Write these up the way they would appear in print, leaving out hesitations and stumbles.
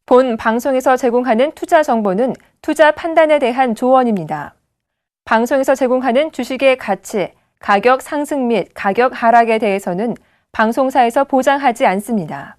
본 방송에서 제공하는 투자 정보는 투자 판단에 대한 조언입니다. 방송에서 제공하는 주식의 가치, 가격 상승 및 가격 하락에 대해서는 방송사에서 보장하지 않습니다.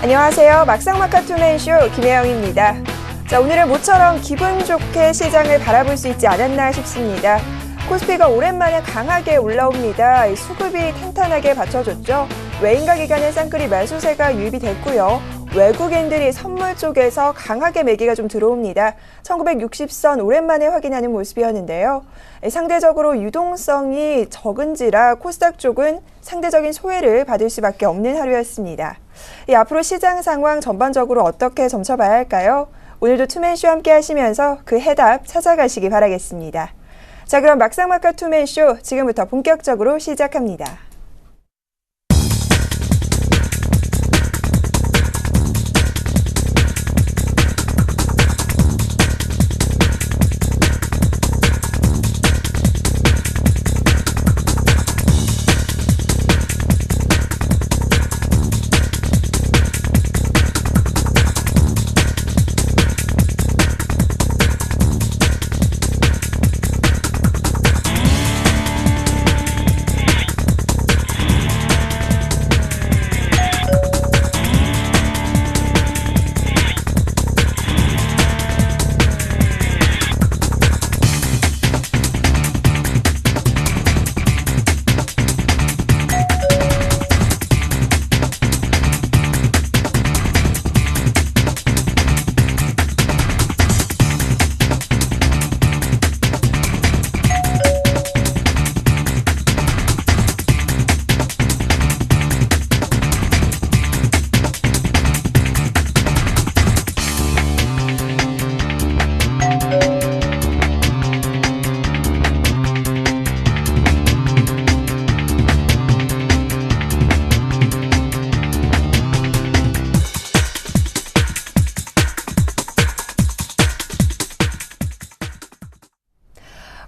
안녕하세요. 막상막하투맨쇼 김혜영입니다. 자, 오늘은 모처럼 기분 좋게 시장을 바라볼 수 있지 않았나 싶습니다. 코스피가 오랜만에 강하게 올라옵니다. 수급이 탄탄하게 받쳐줬죠. 외인가 기관의 쌍끌이 매수세가 유입이 됐고요. 외국인들이 선물 쪽에서 강하게 매기가 좀 들어옵니다. 1960선 오랜만에 확인하는 모습이었는데요. 상대적으로 유동성이 적은지라 코스닥 쪽은 상대적인 소외를 받을 수밖에 없는 하루였습니다. 앞으로 시장 상황 전반적으로 어떻게 점쳐봐야 할까요? 오늘도 투맨쇼 함께 하시면서 그 해답 찾아가시기 바라겠습니다. 자, 그럼 막상막하 투맨쇼 지금부터 본격적으로 시작합니다.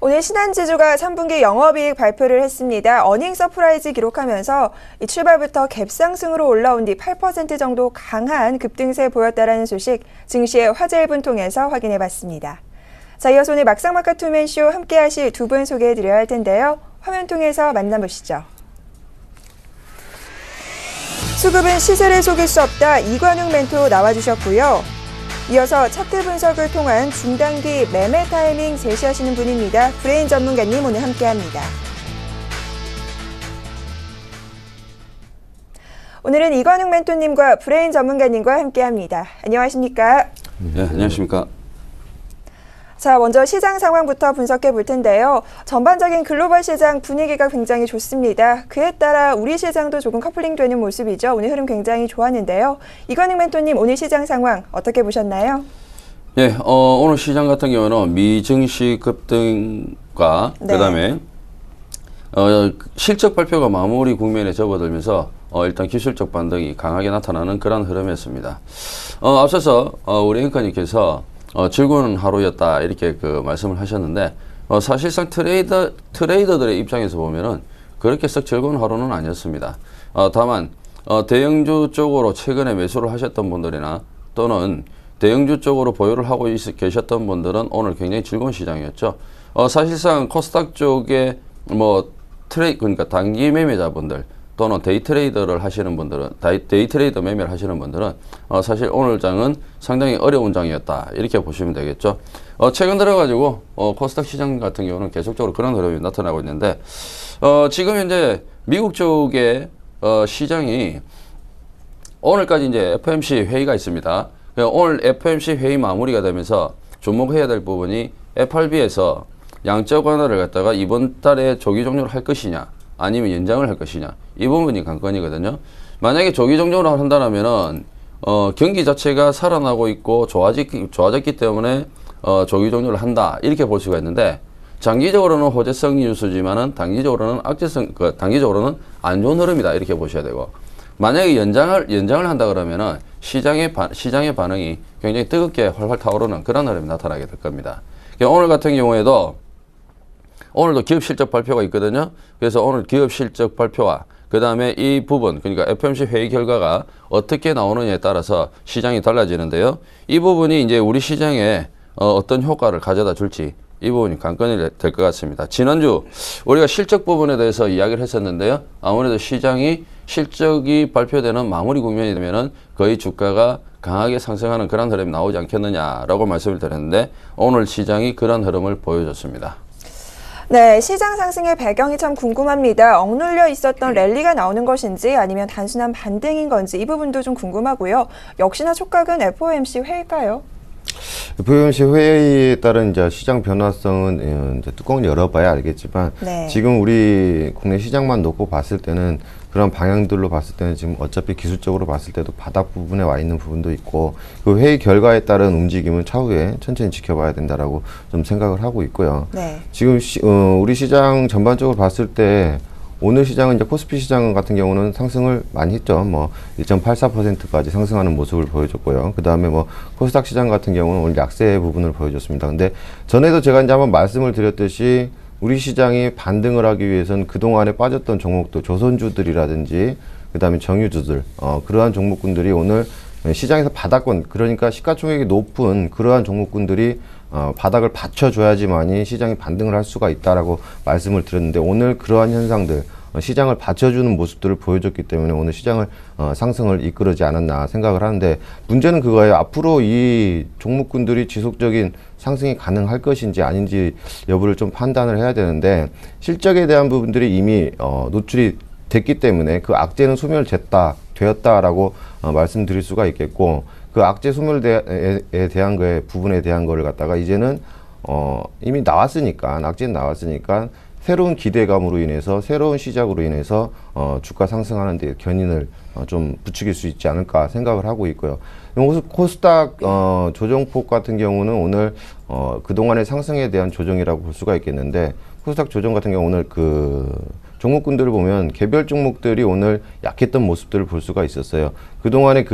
오늘 신한지주가 3분기 영업이익 발표를 했습니다. 어닝 서프라이즈 기록하면서 출발부터 갭상승으로 올라온 뒤 8% 정도 강한 급등세 보였다라는 소식 증시의 화제 1분 통해서 확인해봤습니다. 자, 이어서 오늘 막상막하 투맨쇼 함께 하실 두 분 소개해드려야 할 텐데요. 화면 통해서 만나보시죠. 수급은 시세를 속일 수 없다. 이관웅 멘토 나와주셨고요. 이어서 차트 분석을 통한 중단기 매매 타이밍 제시하시는 분입니다. 브레인 전문가님 오늘 함께합니다. 오늘은 이관웅 멘토님과 브레인 전문가님과 함께합니다. 안녕하십니까? 네, 안녕하십니까? 자, 먼저 시장 상황부터 분석해 볼 텐데요. 전반적인 글로벌 시장 분위기가 굉장히 좋습니다. 그에 따라 우리 시장도 조금 커플링되는 모습이죠. 오늘 흐름 굉장히 좋았는데요. 이관익 멘토님, 오늘 시장 상황 어떻게 보셨나요? 예, 오늘 시장 같은 경우는 미 증시 급등과 네. 그다음에 실적 발표가 마무리 국면에 접어들면서 일단 기술적 반등이 강하게 나타나는 그런 흐름이었습니다. 앞서서 우리 앵커님께서 즐거운 하루였다 이렇게 그 말씀을 하셨는데 사실상 트레이더들의 입장에서 보면은 그렇게 썩 즐거운 하루는 아니었습니다. 다만 대형주 쪽으로 최근에 매수를 하셨던 분들이나 또는 대형주 쪽으로 보유를 하고 계셨던 분들은 오늘 굉장히 즐거운 시장이었죠. 사실상 코스닥 쪽에 그러니까 단기 매매자분들 또는 데이 트레이더를 하시는 분들은, 데이 트레이더 매매를 하시는 분들은 사실 오늘 장은 상당히 어려운 장이었다 이렇게 보시면 되겠죠. 최근 들어가지고 코스닥 시장 같은 경우는 계속적으로 그런 흐름이 나타나고 있는데 지금 현재 미국 쪽의 시장이 오늘까지 이제 FOMC 회의가 있습니다. 오늘 FOMC 회의 마무리가 되면서 주목해야 될 부분이 FRB에서 양적 완화를 갖다가 이번 달에 조기 종료를 할 것이냐 아니면 연장을 할 것이냐 이 부분이 관건이거든요. 만약에 조기 종료를 한다면은 경기 자체가 살아나고 있고 좋아졌기 때문에 조기 종료를 한다 이렇게 볼 수가 있는데 장기적으로는 호재성 뉴스지만은 단기적으로는 단기적으로는 안 좋은 흐름이다 이렇게 보셔야 되고 만약에 연장을 한다 그러면은 시장의 반응이 굉장히 뜨겁게 활활 타오르는 그런 흐름이 나타나게 될 겁니다. 오늘 같은 경우에도 오늘도 기업 실적 발표가 있거든요. 그래서 오늘 기업 실적 발표와 그 다음에 이 부분, 그러니까 FOMC 회의 결과가 어떻게 나오느냐에 따라서 시장이 달라지는데요. 이 부분이 이제 우리 시장에 어떤 효과를 가져다 줄지 이 부분이 관건이 될 것 같습니다. 지난주 우리가 실적 부분에 대해서 이야기를 했었는데요. 아무래도 시장이 실적이 발표되는 마무리 국면이 되면은 거의 주가가 강하게 상승하는 그런 흐름이 나오지 않겠느냐라고 말씀을 드렸는데 오늘 시장이 그런 흐름을 보여줬습니다. 네, 시장 상승의 배경이 참 궁금합니다. 억눌려 있었던 랠리가 나오는 것인지 아니면 단순한 반등인 건지 이 부분도 좀 궁금하고요. 역시나 촉각은 FOMC 회의일까요? FOMC 회의에 따른 이제 시장 변화성은 이제 뚜껑을 열어봐야 알겠지만 네. 지금 우리 국내 시장만 놓고 봤을 때는 그런 방향들로 봤을 때는 지금 어차피 기술적으로 봤을 때도 바닥 부분에 와 있는 부분도 있고 그 회의 결과에 따른 움직임은 차후에 천천히 지켜봐야 된다라고 좀 생각을 하고 있고요. 네. 지금 우리 시장 전반적으로 봤을 때 오늘 시장은 이제 코스피 시장 같은 경우는 상승을 많이 했죠. 1.84%까지 상승하는 모습을 보여줬고요. 그 다음에 코스닥 시장 같은 경우는 오늘 약세 부분을 보여줬습니다. 근데 전에도 제가 이제 한번 말씀을 드렸듯이 우리 시장이 반등을 하기 위해서는 그동안에 빠졌던 종목들, 조선주들이라든지 그 다음에 정유주들, 그러한 종목군들이 오늘 시장에서 바닥권, 그러니까 시가총액이 높은 그러한 종목군들이 바닥을 받쳐줘야지만이 시장이 반등을 할 수가 있다라고 말씀을 드렸는데 오늘 그러한 현상들, 시장을 받쳐주는 모습들을 보여줬기 때문에 오늘 시장을 상승을 이끌지 않았나 생각을 하는데 문제는 그거예요. 앞으로 이 종목군들이 지속적인 상승이 가능할 것인지 아닌지 여부를 좀 판단을 해야 되는데 실적에 대한 부분들이 이미 노출이 됐기 때문에 그 악재는 소멸되었다라고 말씀드릴 수가 있겠고 그 악재 소멸에 대한 부분에 대한 거를 갖다가 이제는 이미 나왔으니까 악재는 나왔으니까 새로운 기대감으로 인해서 새로운 시작으로 인해서 주가 상승하는 데 견인을 좀 부추길 수 있지 않을까 생각을 하고 있고요. 코스닥 조정폭 같은 경우는 오늘 그동안의 상승에 대한 조정이라고 볼 수가 있겠는데 코스닥 조정 같은 경우 오늘 종목군들을 보면 개별 종목들이 오늘 약했던 모습들을 볼 수가 있었어요. 그동안에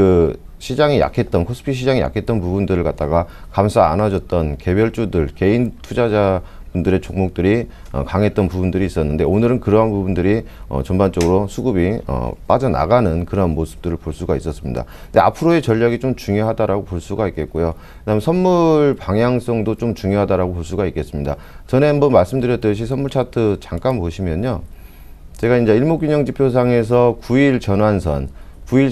시장이 약했던 코스피 시장이 약했던 부분들을 갖다가 감싸 안아줬던 개별주들 개인 투자자 분들의 종목들이 강했던 부분들이 있었는데 오늘은 그러한 부분들이 전반적으로 수급이 빠져나가는 그런 모습들을 볼 수가 있었습니다. 근데 앞으로의 전략이 좀 중요하다라고 볼 수가 있겠고요. 그다음 선물 방향성도 좀 중요하다라고 볼 수가 있겠습니다. 전에 한번 말씀드렸듯이 선물 차트 잠깐 보시면요. 제가 이제 일목균형지표상에서 9일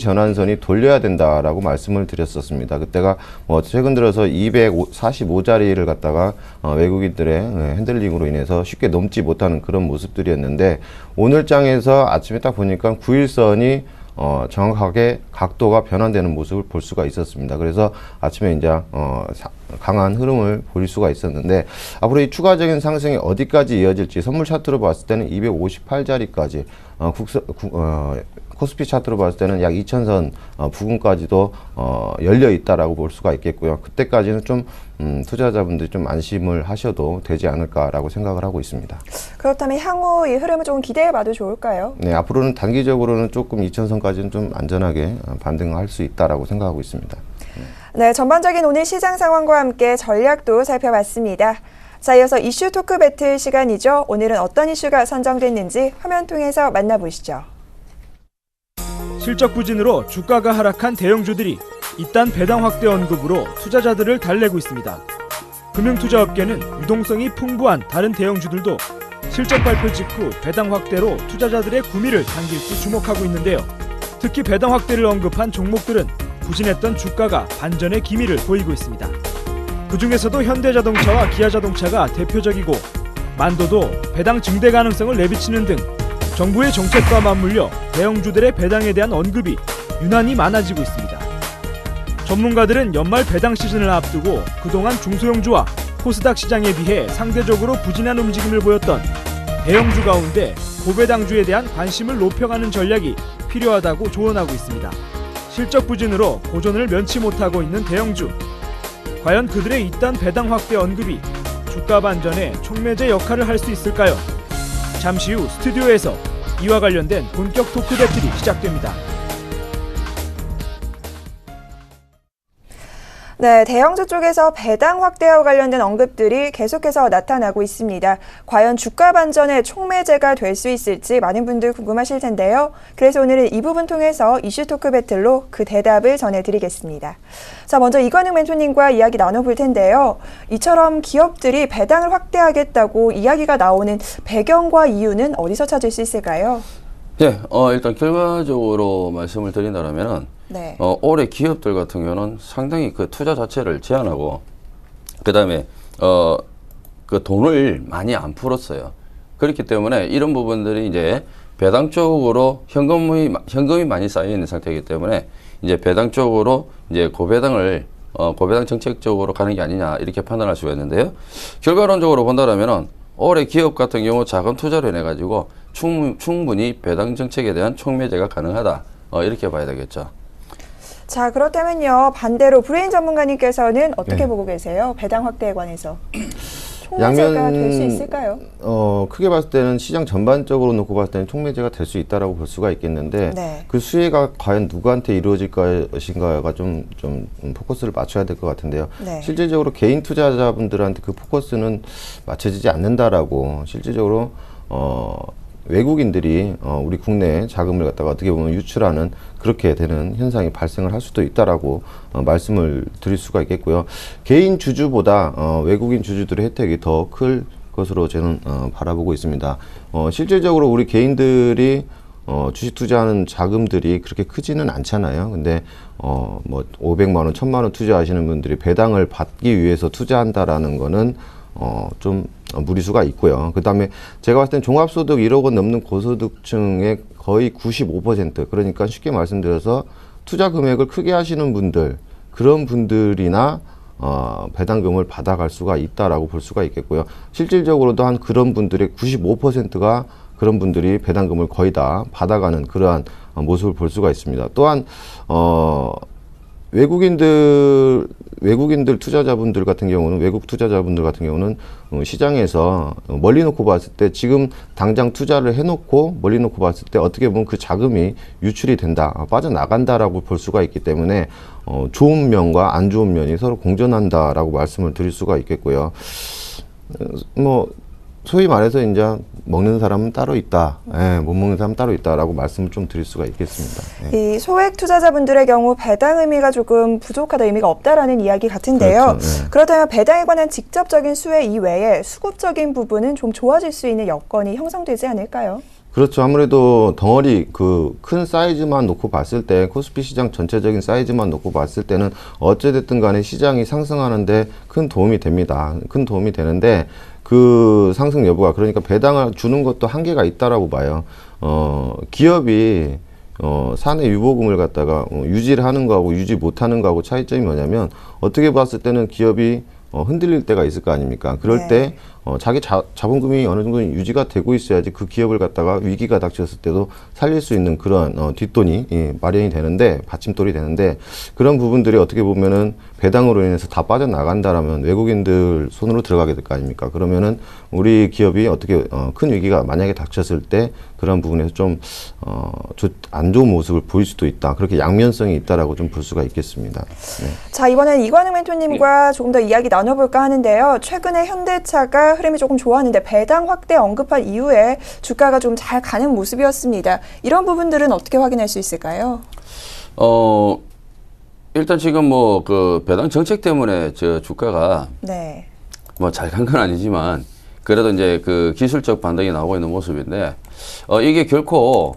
전환선이 돌려야 된다라고 말씀을 드렸었습니다. 그때가 최근 들어서 245자리를 갖다가 외국인들의 핸들링으로 인해서 쉽게 넘지 못하는 그런 모습들이었는데 오늘 장에서 아침에 딱 보니까 9일선이 정확하게 각도가 변환되는 모습을 볼 수가 있었습니다. 그래서 아침에 이제 강한 흐름을 보일 수가 있었는데 앞으로 이 추가적인 상승이 어디까지 이어질지 선물 차트로 봤을 때는 258자리까지 코스피 차트로 봤을 때는 약 2000선 부근까지도 열려 있다라고 볼 수가 있겠고요. 그때까지는 좀 투자자분들이 좀 안심을 하셔도 되지 않을까라고 생각을 하고 있습니다. 그렇다면 향후 이 흐름을 좀 기대해봐도 좋을까요? 네, 앞으로는 단기적으로는 조금 2000선까지는 좀 안전하게 반등할 수 있다라고 생각하고 있습니다. 네, 전반적인 오늘 시장 상황과 함께 전략도 살펴봤습니다. 자, 이어서 이슈 토크 배틀 시간이죠. 오늘은 어떤 이슈가 선정됐는지 화면 통해서 만나보시죠. 실적 부진으로 주가가 하락한 대형주들이 잇단 배당 확대 언급으로 투자자들을 달래고 있습니다. 금융투자업계는 유동성이 풍부한 다른 대형주들도 실적 발표 직후 배당 확대로 투자자들의 구미를 당길지 주목하고 있는데요. 특히 배당 확대를 언급한 종목들은 부진했던 주가가 반전의 기미를 보이고 있습니다. 그 중에서도 현대자동차와 기아자동차가 대표적이고 만도도 배당 증대 가능성을 내비치는 등 정부의 정책과 맞물려 대형주들의 배당에 대한 언급이 유난히 많아지고 있습니다. 전문가들은 연말 배당 시즌을 앞두고 그동안 중소형주와 코스닥 시장에 비해 상대적으로 부진한 움직임을 보였던 대형주 가운데 고배당주에 대한 관심을 높여가는 전략이 필요하다고 조언하고 있습니다. 실적 부진으로 고전을 면치 못하고 있는 대형주. 과연 그들의 잇단 배당 확대 언급이 주가 반전에 촉매제 역할을 할 수 있을까요? 잠시 후 스튜디오에서 이와 관련된 본격 토크 배틀이 시작됩니다. 네, 대형주 쪽에서 배당 확대와 관련된 언급들이 계속해서 나타나고 있습니다. 과연 주가 반전의 촉매제가 될 수 있을지 많은 분들 궁금하실 텐데요. 그래서 오늘은 이 부분 통해서 이슈 토크 배틀로 그 대답을 전해드리겠습니다. 자, 먼저 이관영 멘토님과 이야기 나눠볼 텐데요. 이처럼 기업들이 배당을 확대하겠다고 이야기가 나오는 배경과 이유는 어디서 찾을 수 있을까요? 예, 일단 결과적으로 말씀을 드린다면은 네. 올해 기업들 같은 경우는 상당히 그 투자 자체를 제한하고, 그 다음에, 그 돈을 많이 안 풀었어요. 그렇기 때문에 이런 부분들이 이제 배당 쪽으로 현금이 많이 쌓여 있는 상태이기 때문에 이제 배당 쪽으로 이제 고배당 정책 쪽으로 가는 게 아니냐 이렇게 판단할 수가 있는데요. 결과론적으로 본다면은 올해 기업 같은 경우 자금 투자를 해가지고 충분히 배당 정책에 대한 촉매제가 가능하다. 이렇게 봐야 되겠죠. 자, 그렇다면요. 반대로 브레인 전문가님께서는 어떻게 보고 계세요? 배당 확대에 관해서. 촉매제가 될 수 있을까요? 크게 봤을 때는 시장 전반적으로 놓고 봤을 때는 촉매제가 될 수 있다라고 볼 수가 있겠는데 네. 그 수혜가 과연 누구한테 이루어질 것인가가 좀 포커스를 맞춰야 될 것 같은데요. 네. 실질적으로 개인 투자자분들한테 그 포커스는 맞춰지지 않는다라고 실질적으로 외국인들이 우리 국내 자금을 갖다가 어떻게 보면 유출하는 그렇게 되는 현상이 발생을 할 수도 있다라고 말씀을 드릴 수가 있겠고요. 개인 주주보다 외국인 주주들의 혜택이 더 클 것으로 저는 바라보고 있습니다. 실질적으로 우리 개인들이 주식 투자하는 자금들이 그렇게 크지는 않잖아요. 근데 뭐 500만 원, 1000만 원 투자하시는 분들이 배당을 받기 위해서 투자한다라는 거는 좀 무리수가 있고요. 그 다음에 제가 봤을 땐 종합소득 1억 원 넘는 고소득층의 거의 95%, 그러니까 쉽게 말씀드려서 투자 금액을 크게 하시는 분들, 그런 분들이나 배당금을 받아갈 수가 있다라고 볼 수가 있겠고요. 실질적으로도 한 그런 분들의 95%가 그런 분들이 배당금을 거의 다 받아가는 그러한 모습을 볼 수가 있습니다. 또한 외국인들 투자자분들 같은 경우는, 외국 투자자분들 같은 경우는 시장에서 멀리 놓고 봤을 때 지금 당장 투자를 해놓고 멀리 놓고 봤을 때 어떻게 보면 그 자금이 유출이 된다, 빠져나간다라고 볼 수가 있기 때문에 좋은 면과 안 좋은 면이 서로 공존한다라고 말씀을 드릴 수가 있겠고요. 뭐 소위 말해서 이제 먹는 사람은 따로 있다, 못 먹는 사람은 따로 있다라고 말씀을 좀 드릴 수가 있겠습니다. 이 소액 투자자분들의 경우 배당 의미가 조금 부족하다, 의미가 없다라는 이야기 같은데요. 그렇죠, 그렇다면 배당에 관한 직접적인 수혜 이외에 수급적인 부분은 좀 좋아질 수 있는 여건이 형성되지 않을까요? 그렇죠. 아무래도 덩어리 그 큰 사이즈만 놓고 봤을 때, 코스피 시장 전체적인 사이즈만 놓고 봤을 때는 어찌됐든 간에 시장이 상승하는데 큰 도움이 됩니다. 큰 도움이 되는데 그 상승 여부가, 그러니까 배당을 주는 것도 한계가 있다라고 봐요. 기업이 사내 유보금을 갖다가 유지를 하는 거하고 유지 못하는 거하고 차이점이 뭐냐면 어떻게 봤을 때는 기업이 흔들릴 때가 있을 거 아닙니까? 그럴 네. 때 자기 자본금이 어느 정도 유지가 되고 있어야지 그 기업을 갖다가 위기가 닥쳤을 때도 살릴 수 있는 그런 뒷돈이 마련이 되는데, 받침돌이 되는데, 그런 부분들이 어떻게 보면은 배당으로 인해서 다 빠져나간다라면 외국인들 손으로 들어가게 될 거 아닙니까? 그러면은 우리 기업이 어떻게 큰 위기가 만약에 닥쳤을 때 그런 부분에서 좀 안 좋은 모습을 보일 수도 있다. 그렇게 양면성이 있다라고 좀 볼 수가 있겠습니다. 네. 자, 이번엔 이관웅 멘토님과 조금 더 이야기 나눠볼까 하는데요. 최근에 현대차가 흐름이 조금 좋았는데 배당 확대 언급한 이후에 주가가 좀 잘 가는 모습이었습니다. 이런 부분들은 어떻게 확인할 수 있을까요? 일단 지금 뭐 그 배당 정책 때문에 저 주가가 네. 뭐 잘 간 건 아니지만 그래도 이제 그 기술적 반등이 나오고 있는 모습인데, 이게 결코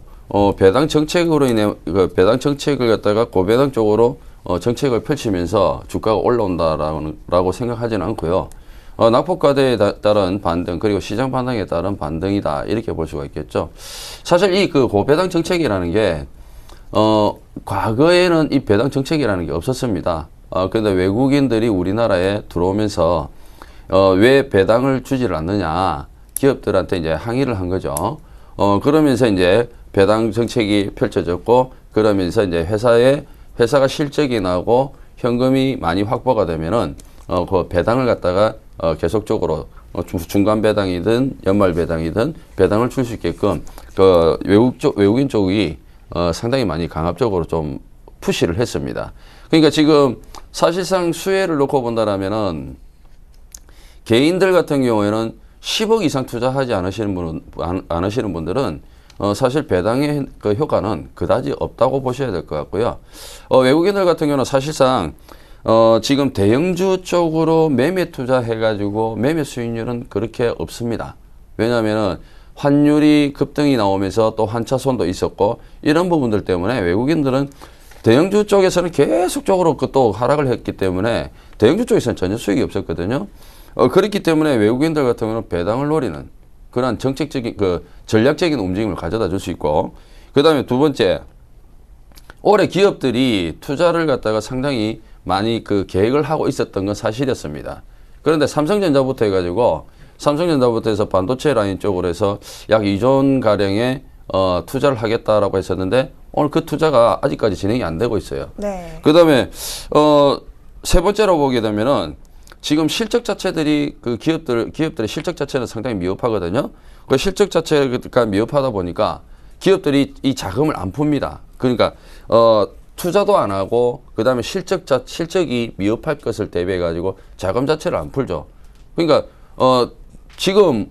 배당 정책으로 인해 그 배당 정책을 갖다가 고배당 쪽으로 정책을 펼치면서 주가가 올라온다라고 생각하지는 않고요. 낙폭과대에 따른 반등, 그리고 시장 반등에 따른 반등이다, 이렇게 볼 수가 있겠죠. 사실 이 그 고배당 정책이라는 게 과거에는 이 배당 정책이라는 게 없었습니다. 그런데 외국인들이 우리나라에 들어오면서 왜 배당을 주지를 않느냐, 기업들한테 이제 항의를 한 거죠. 그러면서 이제 배당 정책이 펼쳐졌고, 그러면서 이제 회사가 실적이 나고 현금이 많이 확보가 되면은 그 배당을 갖다가 계속적으로 중간 배당이든 연말 배당이든 배당을 줄 수 있게끔 그 외국인 쪽이 상당히 많이 강압적으로 좀 푸시를 했습니다. 그러니까 지금 사실상 수혜를 놓고 본다라면은 개인들 같은 경우에는 10억 이상 투자하지 않으시는 분들은 사실 배당의 그 효과는 그다지 없다고 보셔야 될 것 같고요. 외국인들 같은 경우는 사실상 지금 대형주 쪽으로 매매 투자해가지고 매매 수익률은 그렇게 없습니다. 왜냐하면은 환율이 급등이 나오면서 또 환차손도 있었고, 이런 부분들 때문에 외국인들은 대형주 쪽에서는 계속적으로 또 하락을 했기 때문에 대형주 쪽에서는 전혀 수익이 없었거든요. 그렇기 때문에 외국인들 같은 경우는 배당을 노리는 그런 정책적인 그 전략적인 움직임을 가져다 줄 수 있고, 그 다음에 두 번째, 올해 기업들이 투자를 갖다가 상당히 많이 그 계획을 하고 있었던 건 사실이었습니다. 그런데 삼성전자부터 해가지고 삼성전자부터 해서 반도체 라인 쪽으로 해서 약 2조 가량의 투자를 하겠다라고 했었는데 오늘 그 투자가 아직까지 진행이 안 되고 있어요. 네. 그 다음에 세 번째로 보게 되면은 지금 실적 자체들이 그 기업들의 실적 자체는 상당히 미흡하거든요. 그 실적 자체가 미흡하다 보니까 기업들이 이 자금을 안 풉니다. 그러니까 투자도 안 하고 그 다음에 실적이 미흡할 것을 대비해 가지고 자금 자체를 안 풀죠. 그러니까 지금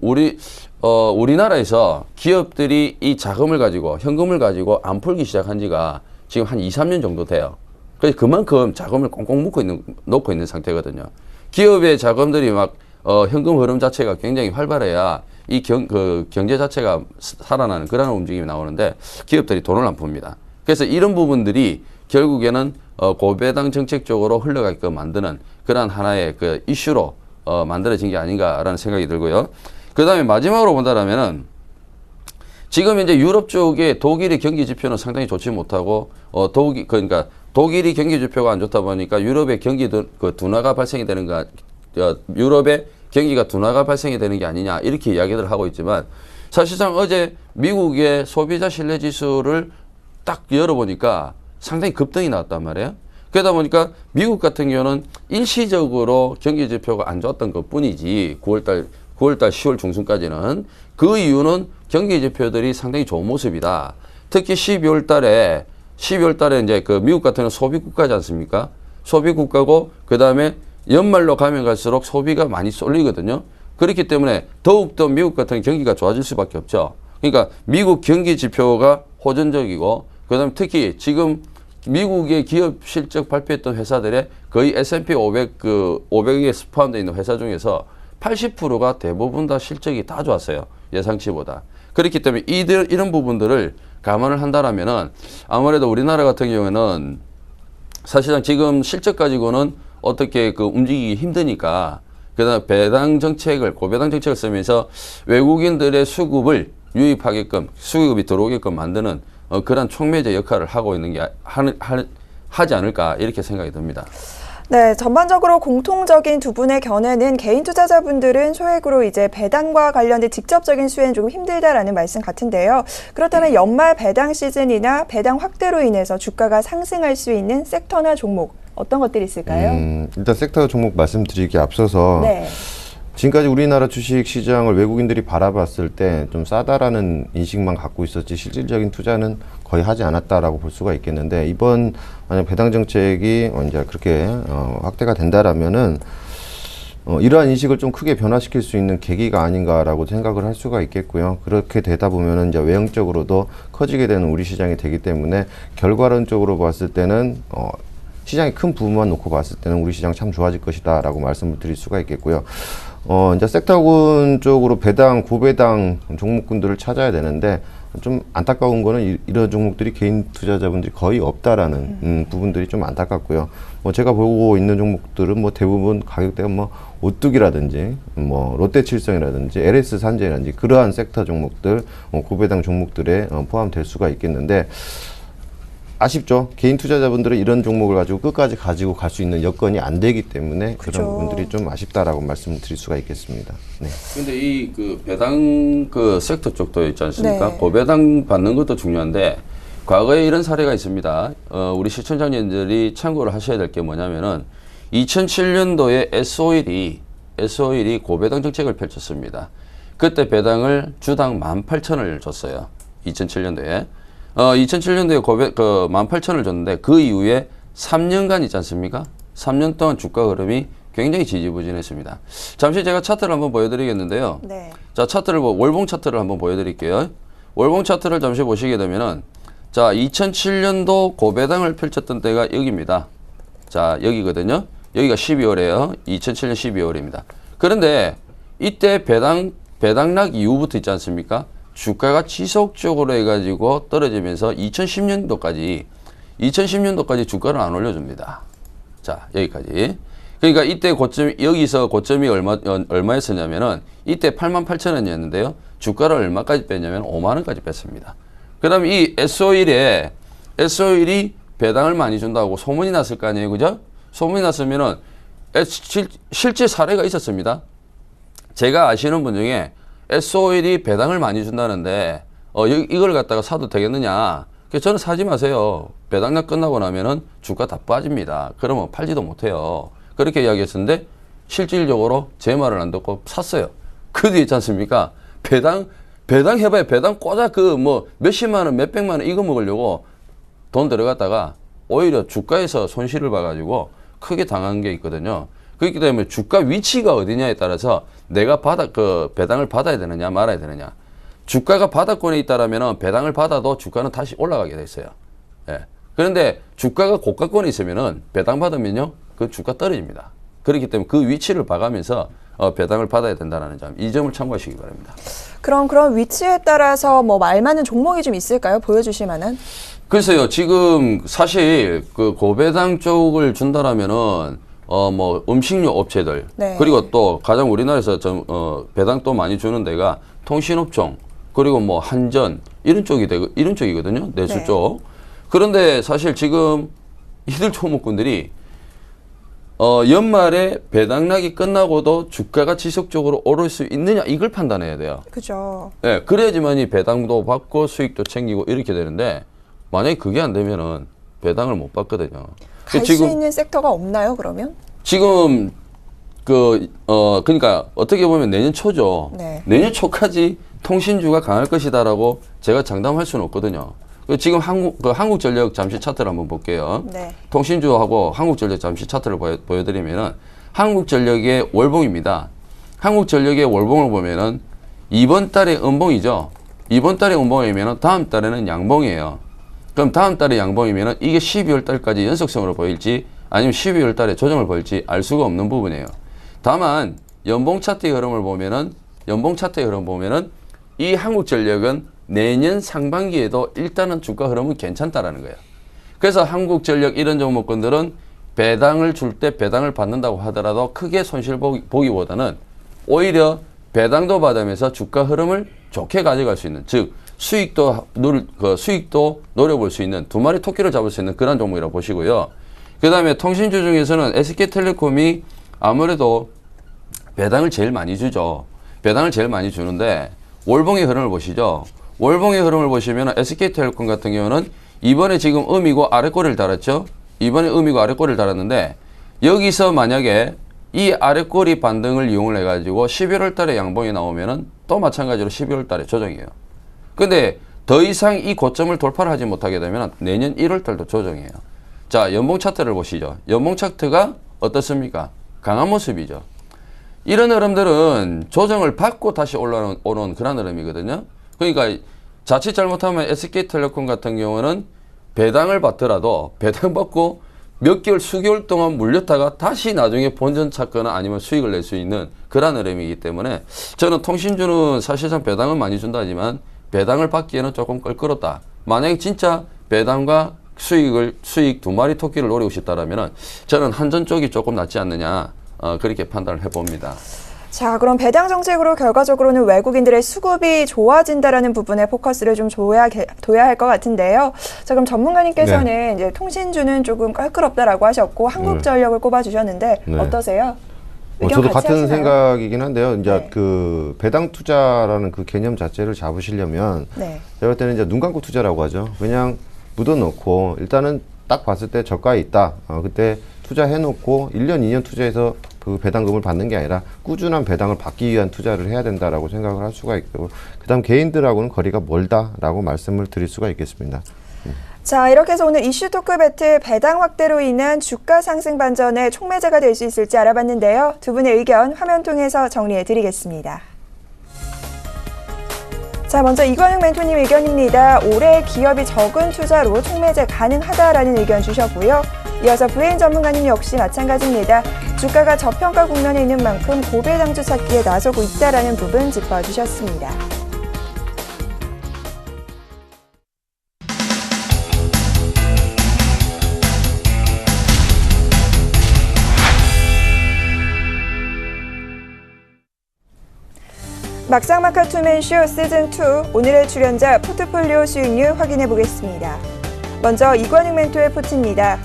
우리나라에서 기업들이 이 자금을 가지고 현금을 가지고 안 풀기 시작한 지가 지금 한 2, 3년 정도 돼요. 그래서 그만큼 자금을 꽁꽁 놓고 있는 상태거든요. 기업의 자금들이 막 현금 흐름 자체가 굉장히 활발해야 이 경제 자체가 살아나는 그런 움직임이 나오는데 기업들이 돈을 안 풉니다. 그래서 이런 부분들이 결국에는 고배당 정책 쪽으로 흘러가게끔 만드는 그런 하나의 그 이슈로 만들어진 게 아닌가라는 생각이 들고요. 그 다음에 마지막으로 본다라면은 지금 이제 유럽 쪽에 독일의 경기 지표는 상당히 좋지 못하고 그러니까 독일이 경기 지표가 안 좋다 보니까 유럽의 경기도 그 둔화가 발생이 되는 유럽의 경기가 둔화가 발생이 되는 게 아니냐, 이렇게 이야기를 하고 있지만 사실상 어제 미국의 소비자 신뢰 지수를 딱 열어보니까 상당히 급등이 나왔단 말이에요. 그러다 보니까 미국 같은 경우는 일시적으로 경기 지표가 안 좋았던 것 뿐이지 9월달 10월 중순까지는 그 이유는 경기 지표들이 상당히 좋은 모습이다. 특히 12월 달에 이제 그 미국 같은 경우는 소비 국가지 않습니까? 소비 국가고 그 다음에 연말로 가면 갈수록 소비가 많이 쏠리거든요. 그렇기 때문에 더욱더 미국 같은 경기가 좋아질 수밖에 없죠. 그러니까 미국 경기 지표가 호전적이고 그 다음에 특히 지금 미국의 기업 실적 발표했던 회사들의 거의 S&P 500에 포함되어 있는 회사 중에서 80%가 대부분 다 실적이 다 좋았어요. 예상치보다. 그렇기 때문에 이런 부분들을 감안을 한다라면은 아무래도 우리나라 같은 경우에는 사실상 지금 실적 가지고는 어떻게 그 움직이기 힘드니까 그다음 고배당 정책을 쓰면서 외국인들의 수급을 유입하게끔 수급이 들어오게끔 만드는 그런 촉매제 역할을 하고 있는 게 하지 않을까 이렇게 생각이 듭니다. 네, 전반적으로 공통적인 두 분의 견해는 개인 투자자분들은 소액으로 이제 배당과 관련된 직접적인 수혜는 조금 힘들다라는 말씀 같은데요. 그렇다면 연말 배당 시즌이나 배당 확대로 인해서 주가가 상승할 수 있는 섹터나 종목 어떤 것들이 있을까요? 일단 섹터 종목 말씀드리기 앞서서 네. 지금까지 우리나라 주식 시장을 외국인들이 바라봤을 때 좀 싸다라는 인식만 갖고 있었지 실질적인 투자는 거의 하지 않았다라고 볼 수가 있겠는데, 이번 만약 배당 정책이 이제 그렇게 확대가 된다라면은 이러한 인식을 좀 크게 변화시킬 수 있는 계기가 아닌가라고 생각을 할 수가 있겠고요. 그렇게 되다 보면은 이제 외형적으로도 커지게 되는 우리 시장이 되기 때문에 결과론적으로 봤을 때는 시장의 큰 부분만 놓고 봤을 때는 우리 시장 참 좋아질 것이다라고 말씀을 드릴 수가 있겠고요. 이제 섹터군 쪽으로 배당, 고배당 종목군들을 찾아야 되는데 좀 안타까운 거는 이런 종목들이 개인 투자자분들이 거의 없다라는 부분들이 좀 안타깝고요. 제가 보고 있는 종목들은 대부분 가격대가 오뚜기라든지 롯데칠성이라든지 LS 산재라든지 그러한 섹터 종목들, 고배당 종목들에 포함될 수가 있겠는데, 아쉽죠. 개인 투자자분들은 이런 종목을 가지고 끝까지 가지고 갈 수 있는 여건이 안 되기 때문에 그죠. 그런 부분들이 좀 아쉽다라고 말씀을 드릴 수가 있겠습니다. 네. 근데 이 배당 섹터 쪽도 있지 않습니까? 네. 고배당 받는 것도 중요한데, 과거에 이런 사례가 있습니다. 우리 시청자님들이 참고를 하셔야 될 게 뭐냐면은 2007년도에 S-오일이 고배당 정책을 펼쳤습니다. 그때 배당을 주당 18,000원을 줬어요. 2007년도에. 2007년도에 18,000원을 줬는데, 그 이후에 3년간 있지 않습니까? 3년 동안 주가 흐름이 굉장히 지지부진했습니다. 잠시 제가 차트를 한번 보여드리겠는데요. 네. 자, 월봉 차트를 한번 보여드릴게요. 월봉 차트를 잠시 보시게 되면은, 자, 2007년도 고배당을 펼쳤던 때가 여기입니다. 자, 여기거든요. 여기가 12월이에요. 2007년 12월입니다. 그런데 이때 배당락 이후부터 있지 않습니까? 주가가 지속적으로 해가지고 떨어지면서 2010년도까지 주가를 안 올려줍니다. 자, 여기까지. 그러니까 이때 여기서 고점이 얼마였었냐면은, 이때 88,000원이었는데요. 주가를 얼마까지 뺐냐면 5만원까지 뺐습니다. 그 다음에 이 S-오일이 배당을 많이 준다고 소문이 났을 거 아니에요. 그죠? 소문이 났으면은, 실제 사례가 있었습니다. 제가 아시는 분 중에 S-오일이 배당을 많이 준다는데 이걸 갖다가 사도 되겠느냐? 그래서 저는 사지 마세요. 배당락 끝나고 나면은 주가 다 빠집니다. 그러면 팔지도 못해요. 그렇게 이야기했었는데 실질적으로 제 말을 안 듣고 샀어요. 그 뒤에 있지 않습니까? 배당 해봐야 배당 꽂아 몇십만 원, 몇백만 원 이거 먹으려고 돈 들어갔다가 오히려 주가에서 손실을 봐가지고 크게 당한 게 있거든요. 그렇기 때문에 주가 위치가 어디냐에 따라서 내가 배당을 받아야 되느냐 말아야 되느냐. 주가가 바닥권에 있다라면 배당을 받아도 주가는 다시 올라가게 돼 있어요. 예. 그런데 주가가 고가권에 있으면은 배당 받으면요, 그 주가 떨어집니다. 그렇기 때문에 그 위치를 봐가면서 배당을 받아야 된다는 점, 이 점을 참고하시기 바랍니다. 그럼 그런 위치에 따라서 알맞는 종목이 좀 있을까요? 보여주실 만한? 글쎄요, 지금 사실 그 고배당 쪽을 준다라면은 음식료 업체들, 네. 그리고 또 가장 우리나라에서 배당 또 많이 주는 데가 통신업종, 그리고 한전, 이런 쪽이거든요. 내수 네. 쪽. 그런데 사실 지금 이들 종목군들이 연말에 배당락이 끝나고도 주가가 지속적으로 오를 수 있느냐, 이걸 판단해야 돼요. 그죠. 네, 그래야지만이 배당도 받고 수익도 챙기고 이렇게 되는데, 만약에 그게 안 되면은 배당을 못 받거든요. 갈 수 있는 섹터가 없나요, 그러면? 지금 그러니까 어떻게 보면 내년 초죠. 네. 내년 초까지 통신주가 강할 것이다라고 제가 장담할 수는 없거든요. 지금 한국전력 잠시 차트를 한번 볼게요. 네. 통신주하고 한국전력 잠시 차트를 보여드리면은, 한국전력의 월봉입니다. 한국전력의 월봉을 보면은 이번 달에 음봉이죠. 이번 달에 음봉이면은 다음 달에는 양봉이에요. 그럼 다음 달에 양봉이면은 이게 12월 달까지 연속성으로 보일지 아니면 12월 달에 조정을 보일지 알 수가 없는 부분이에요. 다만 연봉 차트의 흐름을 보면은 이 한국전력은 내년 상반기에도 일단은 주가 흐름은 괜찮다라는 거예요. 그래서 한국전력 이런 종목군들은 배당을 줄 때 배당을 받는다고 하더라도 크게 손실 보기보다는 오히려 배당도 받으면서 주가 흐름을 좋게 가져갈 수 있는, 즉 수익도 노려볼 수 있는 두 마리 토끼를 잡을 수 있는 그런 종목이라고 보시고요. 그 다음에 통신주 중에서는 SK텔레콤이 아무래도 배당을 제일 많이 주죠. 배당을 제일 많이 주는데 월봉의 흐름을 보시죠. 월봉의 흐름을 보시면 SK텔레콤 같은 경우는 이번에 지금 음이고 아래꼬리를 달았죠. 이번에 음이고 아래꼬리를 달았는데 여기서 만약에 이 아래꼬리 반등을 이용을 해가지고 11월 달에 양봉이 나오면은 또 마찬가지로 12월 달에 조정이에요. 근데 더 이상 이 고점을 돌파를 하지 못하게 되면 내년 1월 달도 조정이에요. 자, 연봉 차트를 보시죠. 연봉 차트가 어떻습니까? 강한 모습이죠. 이런 흐름들은 조정을 받고 다시 올라오는 그런 흐름이거든요. 그러니까 자칫 잘못하면 SK텔레콤 같은 경우는 배당을 받더라도 배당 받고 몇 개월, 수개월 동안 물렸다가 다시 나중에 본전 찾거나 아니면 수익을 낼 수 있는 그런 흐름이기 때문에 저는 통신주는 사실상 배당은 많이 준다지만 배당을 받기에는 조금 껄끄럽다. 만약에 진짜 배당과 수익 두 마리 토끼를 노리고 싶다라면 저는 한전 쪽이 조금 낫지 않느냐 그렇게 판단을 해봅니다. 자, 그럼 배당 정책으로 결과적으로는 외국인들의 수급이 좋아진다라는 부분에 포커스를 좀 둬야 할 것 같은데요. 자, 그럼 전문가님께서는 이제 통신주는 조금 껄끄럽다라고 하셨고 한국전력을 꼽아주셨는데 어떠세요? 저도 같은 하시나요? 생각이긴 한데요. 이제 네. 그 배당 투자라는 그 개념 자체를 잡으시려면 네. 제가 볼 때는 이제 눈 감고 투자라고 하죠. 그냥 묻어놓고 일단은 딱 봤을 때 저가에 있다. 그때 투자해놓고 1년, 2년 투자해서 그 배당금을 받는 게 아니라 꾸준한 배당을 받기 위한 투자를 해야 된다라고 생각을 할 수가 있고, 그다음 개인들하고는 거리가 멀다라고 말씀을 드릴 수가 있겠습니다. 자, 이렇게 해서 오늘 이슈 토크 배틀 배당 확대로 인한 주가 상승 반전의 촉매제가 될 수 있을지 알아봤는데요. 두 분의 의견 화면 통해서 정리해 드리겠습니다. 자, 먼저 이관웅 멘토님 의견입니다. 올해 기업이 적은 투자로 촉매제 가능하다라는 의견 주셨고요. 이어서 브레인 전문가님 역시 마찬가지입니다. 주가가 저평가 국면에 있는 만큼 고배당주 찾기에 나서고 있다라는 부분 짚어주셨습니다. 막상막하 투맨쇼 시즌2 오늘의 출연자 포트폴리오 수익률 확인해 보겠습니다. 먼저 이관웅 멘토의 포트입니다.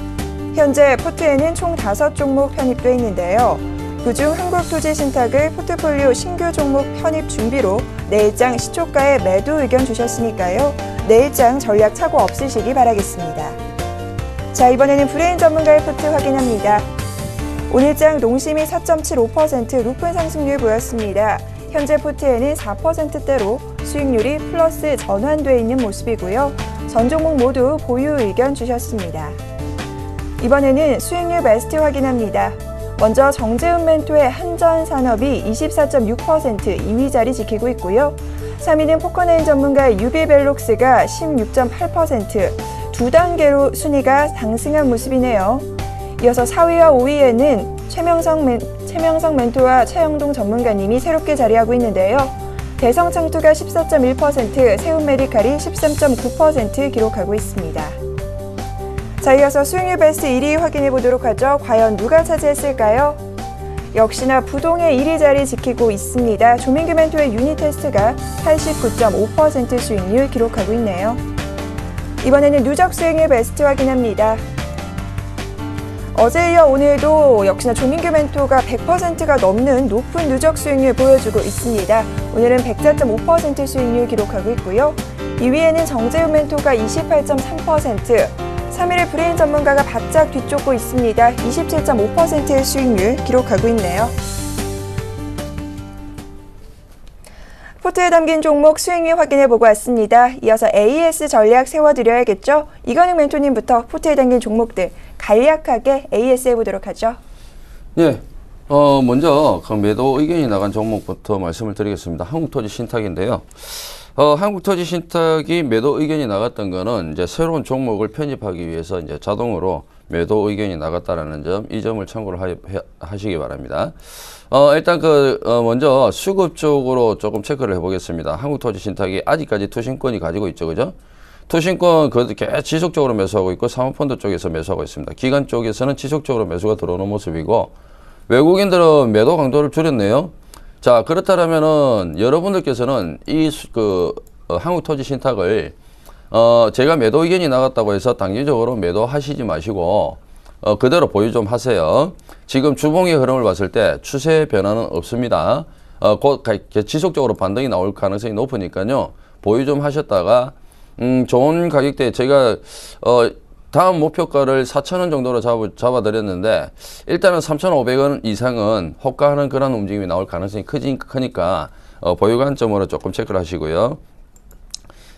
현재 포트에는 총 5종목 편입돼 있는데요. 그중 한국토지신탁을 포트폴리오 신규 종목 편입 준비로 내일장 시초가에 매도 의견 주셨으니까요. 내일장 전략 착오 없으시기 바라겠습니다. 자, 이번에는 브레인 전문가의 포트 확인합니다. 오늘장 농심이 4.75% 높은 상승률 보였습니다. 현재 포트에는 4%대로 수익률이 플러스 전환돼 있는 모습이고요. 전 종목 모두 보유 의견 주셨습니다. 이번에는 수익률 베스트 확인합니다. 먼저 정재훈 멘토의 한전산업이 24.6% 2위 자리 지키고 있고요. 3위는 포커네인 전문가의 유비벨록스가 16.8% 두 단계로 순위가 상승한 모습이네요. 이어서 4위와 5위에는 최명성 멘토와 최영동 전문가님이 새롭게 자리하고 있는데요. 대성창투가 14.1%, 세운메디칼이 13.9% 기록하고 있습니다. 자, 이어서 수익률 베스트 1위 확인해 보도록 하죠. 과연 누가 차지했을까요? 역시나 부동의 1위 자리 지키고 있습니다. 조민규 멘토의 유니테스트가 89.5% 수익률 기록하고 있네요. 이번에는 누적 수익률 베스트 확인합니다. 어제 이어 오늘도 역시나 조민규 멘토가 100%가 넘는 높은 누적 수익률 보여주고 있습니다. 오늘은 104.5% 수익률 기록하고 있고요. 2위에는 정재훈 멘토가 28.3%, 3위를 브레인 전문가가 바짝 뒤쫓고 있습니다. 27.5%의 수익률 기록하고 있네요. 포트에 담긴 종목 수익률 확인해보고 왔습니다. 이어서 AS 전략 세워드려야겠죠? 이관웅 멘토님부터 포트에 담긴 종목들 간략하게 AS 해보도록 하죠. 네, 먼저 그 매도 의견이 나간 종목부터 말씀을 드리겠습니다. 한국토지신탁인데요. 한국토지신탁이 매도 의견이 나갔던 거는 이제 새로운 종목을 편입하기 위해서 이제 자동으로 매도 의견이 나갔다라는 점, 이 점을 참고를 하시기 바랍니다. 일단 먼저 수급 쪽으로 조금 체크를 해보겠습니다. 한국토지신탁이 아직까지 투신권이 가지고 있죠, 그죠? 투신권 지속적으로 매수하고 있고 사모펀드 쪽에서 매수하고 있습니다. 기관 쪽에서는 지속적으로 매수가 들어오는 모습이고 외국인들은 매도 강도를 줄였네요. 자, 그렇다면은 여러분들께서는 한국토지신탁을 제가 매도 의견이 나갔다고 해서 단기적으로 매도하시지 마시고 그대로 보유 좀 하세요. 지금 주봉의 흐름을 봤을 때 추세 변화는 없습니다. 곧 지속적으로 반등이 나올 가능성이 높으니까요. 보유 좀 하셨다가 좋은 가격대에 제가 다음 목표가를 4,000원 정도로 잡아드렸는데 일단은 3,500원 이상은 호가하는 그런 움직임이 나올 가능성이 크니까 보유 관점으로 조금 체크를 하시고요.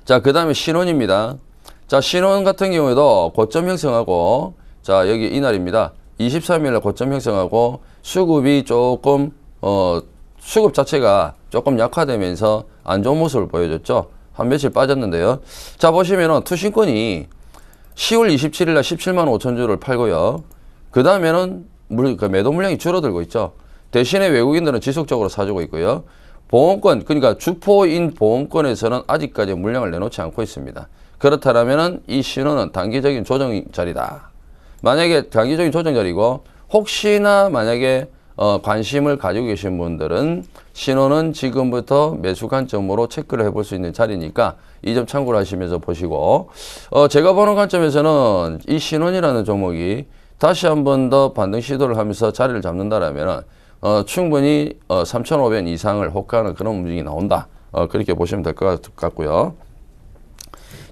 자, 그 다음에 신혼입니다. 자, 신혼 같은 경우에도 고점 형성하고, 자, 여기 이날입니다. 23일에 고점 형성하고 수급이 조금 수급 자체가 조금 약화되면서 안 좋은 모습을 보여줬죠. 한 며칠 빠졌는데요. 자, 보시면은 투신권이 10월 27일 날 17만 5천 주를 팔고요. 그 다음에는 매도 물량이 줄어들고 있죠. 대신에 외국인들은 지속적으로 사주고 있고요. 보험권, 그러니까 주포인 보험권에서는 아직까지 물량을 내놓지 않고 있습니다. 그렇다면은 이 신호는 단기적인 조정 자리다. 만약에 단기적인 조정 자리고 혹시나 만약에 관심을 가지고 계신 분들은 신호는 지금부터 매수 관점으로 체크를 해볼 수 있는 자리니까 이 점 참고를 하시면서 보시고 제가 보는 관점에서는 이 신혼이라는 종목이 다시 한 번 더 반등 시도를 하면서 자리를 잡는다라면 충분히 3,500원 이상을 호가하는 그런 움직임이 나온다. 그렇게 보시면 될 것 같고요.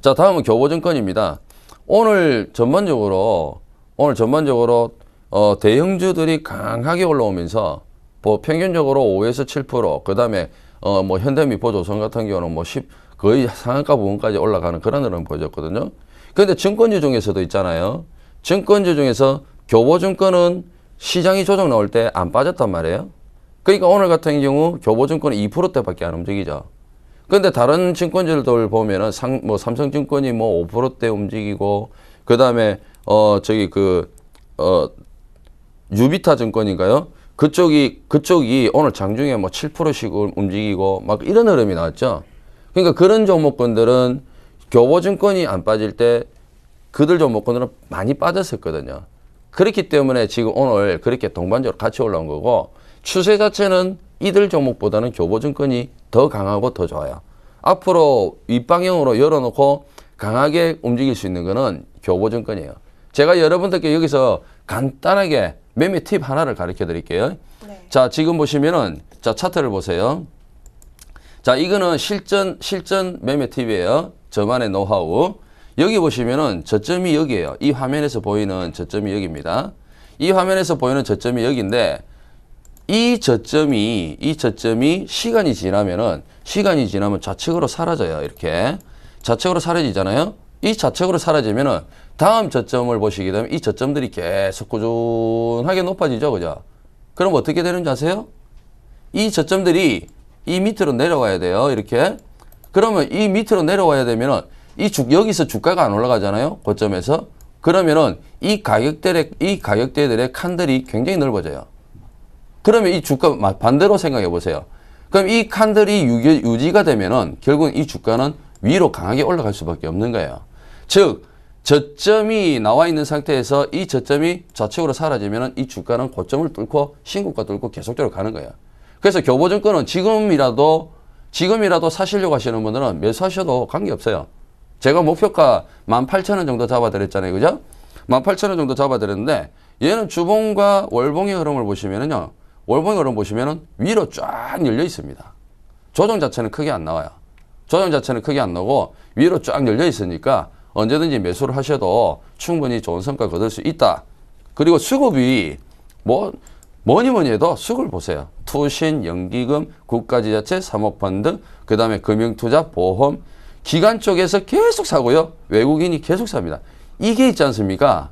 자, 다음은 교보증권입니다. 오늘 전반적으로 대형주들이 강하게 올라오면서 평균적으로 5에서 7%, 그 다음에 뭐 현대미포조선 같은 경우는 뭐 거의 상한가 부분까지 올라가는 그런 흐름을 보여줬거든요. 그런데 증권주 중에서도 있잖아요. 증권주 중에서 교보증권은 시장이 조정 나올 때 안 빠졌단 말이에요. 그러니까 오늘 같은 경우 교보증권은 2%대밖에 안 움직이죠. 그런데 다른 증권주들 보면은 삼성증권이 뭐 5%대 움직이고, 그 다음에 유비타 증권인가요? 그쪽이 오늘 장중에 뭐 7%씩 움직이고 막 이런 흐름이 나왔죠. 그러니까 그런 종목군들은 교보증권이 안 빠질 때 그들 종목군들은 많이 빠졌었거든요. 그렇기 때문에 지금 오늘 그렇게 동반적으로 같이 올라온 거고, 추세 자체는 이들 종목보다는 교보증권이 더 강하고 더 좋아요. 앞으로 윗방향으로 열어놓고 강하게 움직일 수 있는 거는 교보증권이에요. 제가 여러분들께 여기서 간단하게 매매 팁 하나를 가르쳐 드릴게요. 네. 자, 지금 보시면은, 자, 차트를 보세요. 자, 이거는 실전 매매 팁이에요. 저만의 노하우. 여기 보시면은 저점이 여기에요. 이 화면에서 보이는 저점이 여기입니다. 이 화면에서 보이는 저점이 여기인데, 이 저점이 시간이 지나면 좌측으로 사라져요. 이렇게. 좌측으로 사라지잖아요. 이 좌측으로 사라지면은 다음 저점을 보시게 되면 이 저점들이 계속 꾸준하게 높아지죠. 그죠? 그럼 어떻게 되는지 아세요? 이 저점들이 이 밑으로 내려와야 돼요. 이렇게. 그러면 이 밑으로 내려와야 되면은 여기서 주가가 안 올라가잖아요. 고점에서. 그러면은 이 가격대들의 칸들이 굉장히 넓어져요. 그러면 이 주가 반대로 생각해 보세요. 그럼 이 칸들이 유지가 되면은 결국 이 주가는 위로 강하게 올라갈 수밖에 없는 거예요. 즉, 저점이 나와 있는 상태에서 이 저점이 좌측으로 사라지면은 이 주가는 고점을 뚫고 신고가 뚫고 계속적으로 가는 거예요. 그래서 교보증권은 지금이라도 사시려고 하시는 분들은 매수하셔도 관계없어요. 제가 목표가 18,000원 정도 잡아드렸잖아요. 그죠? 18,000원 정도 잡아드렸는데 얘는 주봉과 월봉의 흐름을 보시면은요. 월봉의 흐름 보시면은 위로 쫙 열려 있습니다. 조정 자체는 크게 안 나와요. 조정 자체는 크게 안 나오고 위로 쫙 열려 있으니까 언제든지 매수를 하셔도 충분히 좋은 성과 거둘 수 있다. 그리고 수급이 뭐니 해도 수급을 보세요. 투신, 연기금, 국가지자체, 사모펀드, 그 다음에 금융투자, 보험, 기관 쪽에서 계속 사고요. 외국인이 계속 삽니다. 이게 있지 않습니까?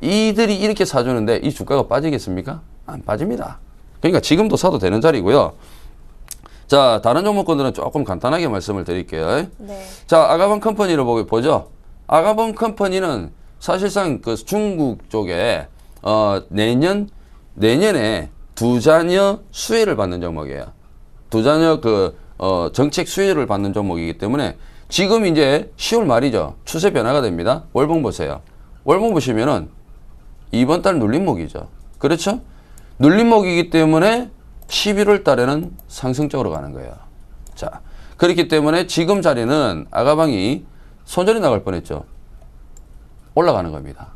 이들이 이렇게 사주는데 이 주가가 빠지겠습니까? 안 빠집니다. 그러니까 지금도 사도 되는 자리고요. 자, 다른 종목군들은 조금 간단하게 말씀을 드릴게요. 네. 자, 아가본 컴퍼니를 보죠. 아가본 컴퍼니는 사실상 그 중국 쪽에 내년에 두 자녀 수혜를 받는 종목이에요. 두 자녀 정책 수혜를 받는 종목이기 때문에 지금 이제 10월 말이죠. 추세 변화가 됩니다. 월봉 보세요. 월봉 보시면은 이번 달 눌림목이죠. 그렇죠? 눌림목이기 때문에 11월 달에는 상승적으로 가는 거예요. 자, 그렇기 때문에 지금 자리는 아가방이 손절이 나갈 뻔했죠. 올라가는 겁니다.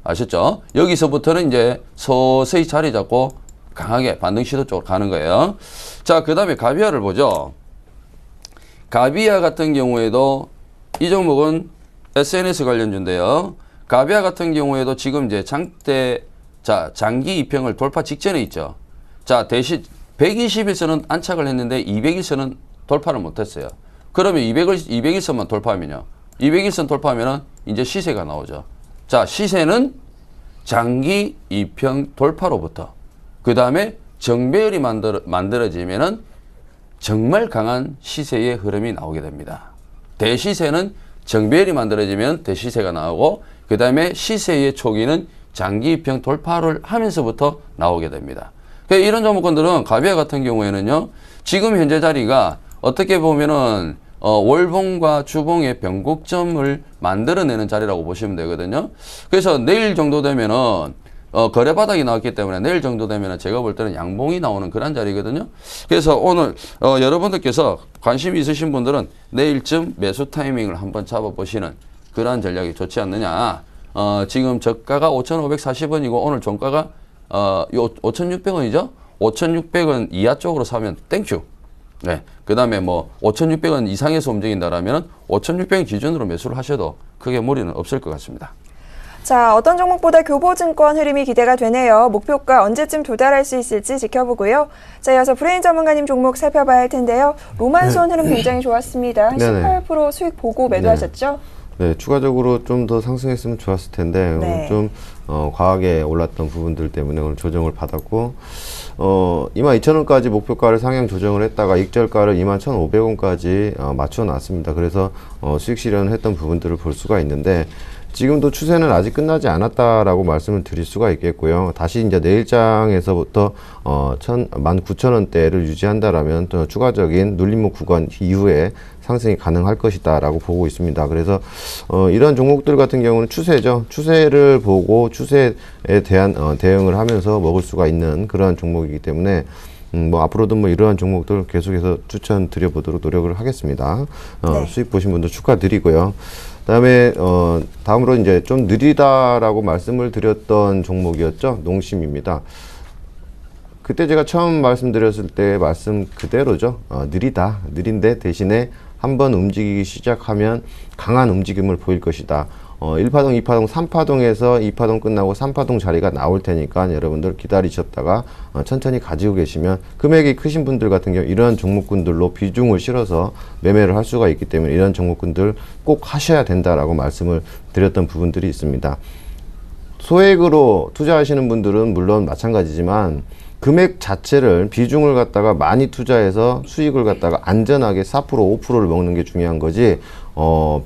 아셨죠? 여기서부터는 이제 서서히 자리 잡고 강하게 반등 시도 쪽으로 가는 거예요. 자, 그 다음에 가비아를 보죠. 가비아 같은 경우에도 이 종목은 SNS 관련주인데요. 가비아 같은 경우에도 지금 이제 장기 2평을 돌파 직전에 있죠. 자, 대신 120일선은 안착을 했는데 200일선은 돌파를 못했어요. 그러면 200일선만 돌파하면요. 200일선 돌파하면은 이제 시세가 나오죠. 자, 시세는 장기 2평 돌파로부터 그 다음에 정배열이 만들어지면은 정말 강한 시세의 흐름이 나오게 됩니다. 대시세는 정배열이 만들어지면 대시세가 나오고 그 다음에 시세의 초기는 장기 2평 돌파를 하면서부터 나오게 됩니다. 그러니까 이런 종목군들은 가비아 같은 경우에는요. 지금 현재 자리가 어떻게 보면은 월봉과 주봉의 변곡점을 만들어내는 자리라고 보시면 되거든요. 그래서 내일 정도 되면은 거래 바닥이 나왔기 때문에 내일 정도 되면은 제가 볼 때는 양봉이 나오는 그런 자리거든요. 그래서 오늘 여러분들께서 관심 있으신 분들은 내일쯤 매수 타이밍을 한번 잡아보시는 그러한 전략이 좋지 않느냐. 지금 저가가 5,540원이고 오늘 종가가 5,600원이죠. 5,600원 이하 쪽으로 사면 땡큐. 네. 그 다음에 뭐 5,600원 이상에서 움직인다라면 5,600원 기준으로 매수를 하셔도 크게 무리는 없을 것 같습니다. 자, 어떤 종목보다 교보증권 흐름이 기대가 되네요. 목표가 언제쯤 도달할 수 있을지 지켜보고요. 자, 이어서 브레인 전문가님 종목 살펴봐야 할 텐데요. 로만손 흐름 굉장히 좋았습니다. 한 18% 수익 보고 매도하셨죠? 네, 추가적으로 좀 더 상승했으면 좋았을 텐데 오늘 좀 과하게 올랐던 부분들 때문에 오늘 조정을 받았고 22,000원까지 목표가를 상향 조정을 했다가 익절가를 21,500원까지 맞춰놨습니다. 그래서 수익 실현을 했던 부분들을 볼 수가 있는데 지금도 추세는 아직 끝나지 않았다라고 말씀을 드릴 수가 있겠고요. 다시 이제 내일장에서부터 19,000원대를 유지한다라면 또 추가적인 눌림목 구간 이후에 상승이 가능할 것이다라고 보고 있습니다. 그래서 이런 종목들 같은 경우는 추세죠. 추세를 보고 추세에 대한 대응을 하면서 먹을 수가 있는 그러한 종목이기 때문에 뭐 앞으로도 뭐 이러한 종목들 계속해서 추천드려 보도록 노력을 하겠습니다. 수익 보신 분들 축하드리고요. 그다음에 다음으로 이제 좀 느리다라고 말씀을 드렸던 종목이었죠. 농심입니다. 그때 제가 처음 말씀드렸을 때 말씀 그대로죠. 느린데 대신에 한번 움직이기 시작하면 강한 움직임을 보일 것이다. 1파동, 2파동, 3파동에서 2파동 끝나고 3파동 자리가 나올 테니까 여러분들 기다리셨다가 천천히 가지고 계시면 금액이 크신 분들 같은 경우 이러한 종목군들로 비중을 실어서 매매를 할 수가 있기 때문에 이런 종목군들 꼭 하셔야 된다라고 말씀을 드렸던 부분들이 있습니다. 소액으로 투자하시는 분들은 물론 마찬가지지만 금액 자체를 비중을 갖다가 많이 투자해서 수익을 갖다가 안전하게 4% 5%를 먹는 게 중요한 거지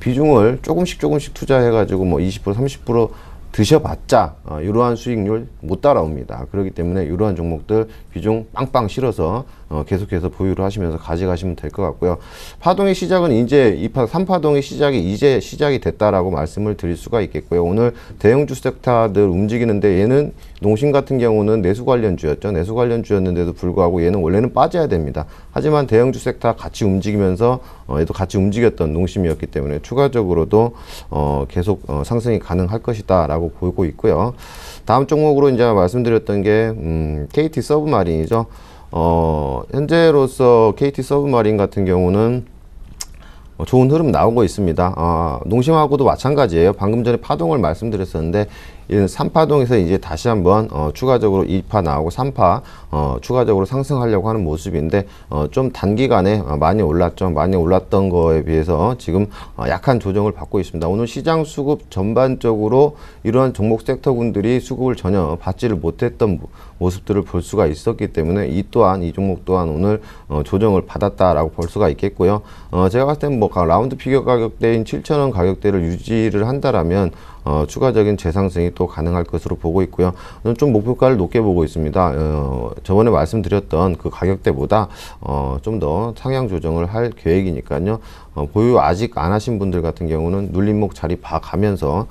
비중을 조금씩 투자해 가지고 뭐 20% 30% 드셔봤자 이러한 수익률 못 따라옵니다. 그렇기 때문에 이러한 종목들 비중 빵빵 실어서 계속해서 보유를 하시면서 가져가시면 될 것 같고요. 파동의 시작은 이제 3파동의 시작이 이제 시작이 됐다라고 말씀을 드릴 수가 있겠고요. 오늘 대형주 섹터들 움직이는데 얘는 농심 같은 경우는 내수 관련주였죠. 내수 관련주였는데도 불구하고 얘는 원래는 빠져야 됩니다. 하지만 대형주 섹터 같이 움직이면서 얘도 같이 움직였던 농심이었기 때문에 추가적으로도 계속 상승이 가능할 것이다 라고 보고 있고요. 다음 종목으로 이제 말씀드렸던 게 KT 서브마린이죠. 현재로서 KT 서브마린 같은 경우는 좋은 흐름 나오고 있습니다. 농심하고도 마찬가지예요. 방금 전에 파동을 말씀드렸었는데 3파동에서 이제 다시 한번 추가적으로 2파 나오고 3파 추가적으로 상승하려고 하는 모습인데 좀 단기간에 많이 올랐죠. 많이 올랐던 거에 비해서 지금 약한 조정을 받고 있습니다. 오늘 시장 수급 전반적으로 이러한 종목 섹터군들이 수급을 전혀 받지를 못했던 모습들을 볼 수가 있었기 때문에 이 종목 또한 오늘 조정을 받았다라고 볼 수가 있겠고요. 제가 봤을 때는 뭐 라운드 피겨 가격대인 7,000원 가격대를 유지를 한다라면 추가적인 재상승이 또 가능할 것으로 보고 있고요. 좀 목표가를 높게 보고 있습니다. 저번에 말씀드렸던 그 가격대보다 좀 더 상향 조정을 할 계획이니까요. 보유 아직 안 하신 분들 같은 경우는 눌림목 자리 봐가면서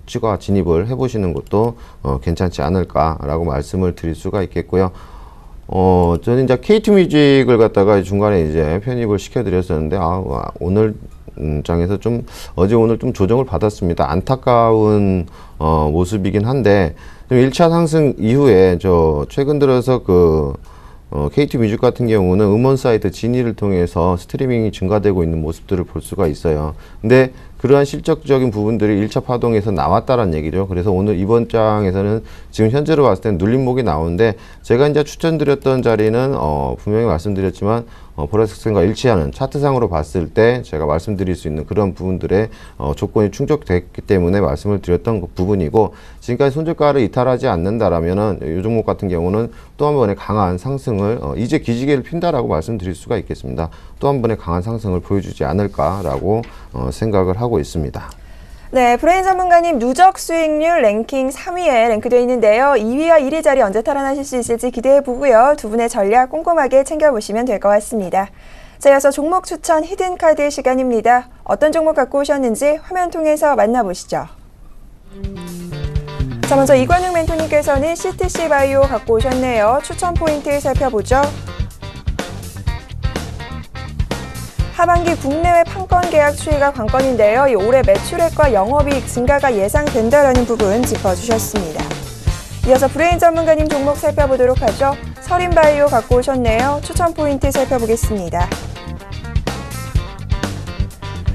추가 진입을 해보시는 것도 괜찮지 않을까라고 말씀을 드릴 수가 있겠고요. 저는 이제 KT 뮤직을 갖다가 중간에 이제 편입을 시켜드렸었는데, 오늘 장에서 좀, 어제 오늘 좀 조정을 받았습니다. 안타까운, 모습이긴 한데, 좀 1차 상승 이후에 최근 들어서 KT 뮤직 같은 경우는 음원 사이트 지니를 통해서 스트리밍이 증가되고 있는 모습들을 볼 수가 있어요. 근데 그러한 실적적인 부분들이 1차 파동에서 나왔다는 얘기죠. 그래서 오늘 이번 장에서는 지금 현재로 봤을 땐 눌림목이 나오는데, 제가 이제 추천드렸던 자리는 분명히 말씀드렸지만 보라색선과 일치하는 차트상으로 봤을 때 제가 말씀드릴 수 있는 그런 부분들의 조건이 충족됐기 때문에 말씀을 드렸던 그 부분이고, 지금까지 손절가를 이탈하지 않는다라면은 이 종목 같은 경우는 또 한 번의 강한 상승을 이제 기지개를 핀다라고 말씀드릴 수가 있겠습니다. 또 한 번의 강한 상승을 보여주지 않을까라고 생각을 하고 있습니다. 네, 브레인 전문가님 누적 수익률 랭킹 3위에 랭크되어 있는데요. 2위와 1위 자리 언제 탈환하실 수 있을지 기대해 보고요. 두 분의 전략 꼼꼼하게 챙겨보시면 될 것 같습니다. 자, 이어서 종목 추천 히든카드 시간입니다. 어떤 종목 갖고 오셨는지 화면 통해서 만나보시죠. 자, 먼저 이관용 멘토님께서는 CTC 바이오 갖고 오셨네요. 추천 포인트 살펴보죠. 하반기 국내외 판권 계약 추이가 관건인데요. 올해 매출액과 영업이익 증가가 예상된다라는 부분 짚어주셨습니다. 이어서 브레인 전문가님 종목 살펴보도록 하죠. 서린바이오 갖고 오셨네요. 추천 포인트 살펴보겠습니다.